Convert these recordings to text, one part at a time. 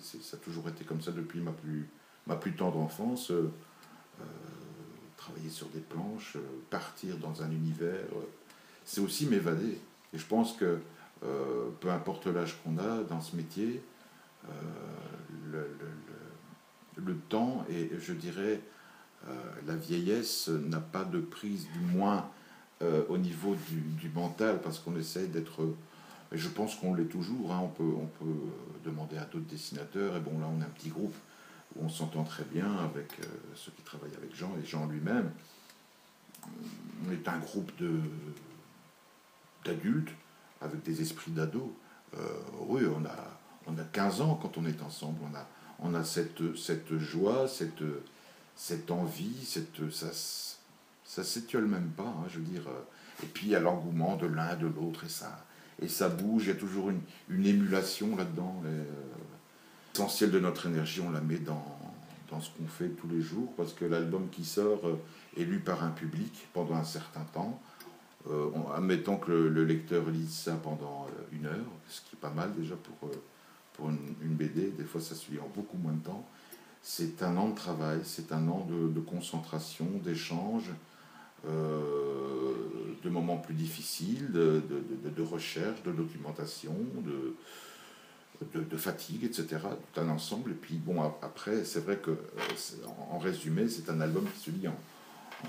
ça a toujours été comme ça depuis ma plus tendre enfance. Travailler sur des planches, partir dans un univers, c'est aussi m'évader. Et je pense que peu importe l'âge qu'on a dans ce métier, euh, le temps et je dirais la vieillesse n'a pas de prise, du moins au niveau du mental, parce qu'on essaye d'être. Et je pense qu'on l'est toujours. Hein, on peut demander à d'autres dessinateurs. Et bon, là, on a un petit groupe où on s'entend très bien avec ceux qui travaillent avec Jean et Jean lui-même. On est un groupe d'adultes avec des esprits d'ados. Oui, on a 15 ans quand on est ensemble. On a cette joie, cette envie, ça s'étiole même pas, hein, je veux dire. Et puis il y a l'engouement de l'un, de l'autre, et ça bouge, il y a toujours une émulation là-dedans. L'essentiel de notre énergie, on la met dans ce qu'on fait tous les jours, parce que l'album qui sort est lu par un public pendant un certain temps. Admettons que le lecteur lise ça pendant 1 heure, ce qui est pas mal déjà pour une BD, des fois ça se lit en beaucoup moins de temps. C'est un an de travail, c'est un an de concentration, d'échange, de moments plus difficiles, de recherche, de documentation, de fatigue, etc. Tout un ensemble. Et puis bon, après, c'est vrai que, en résumé, c'est un album qui se lit en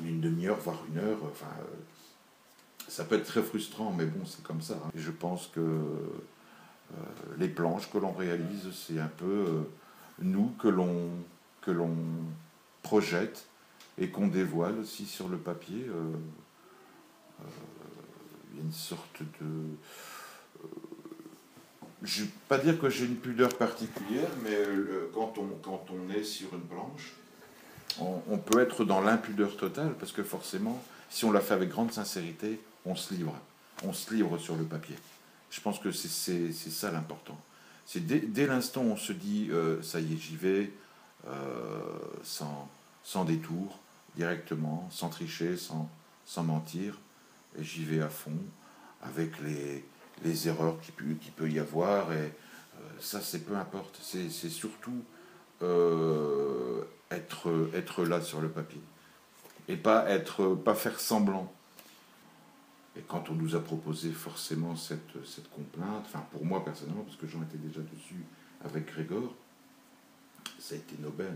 1 demi-heure, voire 1 heure. Enfin, ça peut être très frustrant, mais bon, c'est comme ça. Hein. Et je pense que les planches que l'on réalise, c'est un peu nous que l'on projette et qu'on dévoile aussi sur le papier. Il y a une sorte de... Je ne vais pas dire que j'ai une pudeur particulière, mais quand on est sur une planche, on peut être dans l'impudeur totale, parce que forcément, si on la fait avec grande sincérité, on se livre. On se livre sur le papier. Je pense que c'est ça l'important. C'est dès l'instant où on se dit ça y est, j'y vais, sans détour, directement, sans tricher, sans mentir, et j'y vais à fond, avec les erreurs qu'il peut y avoir, et ça c'est peu importe, c'est surtout être là sur le papier, et pas faire semblant. Et quand on nous a proposé forcément cette complainte, enfin pour moi personnellement, parce que j'en étais déjà dessus avec Grégor, ça a été Nobel.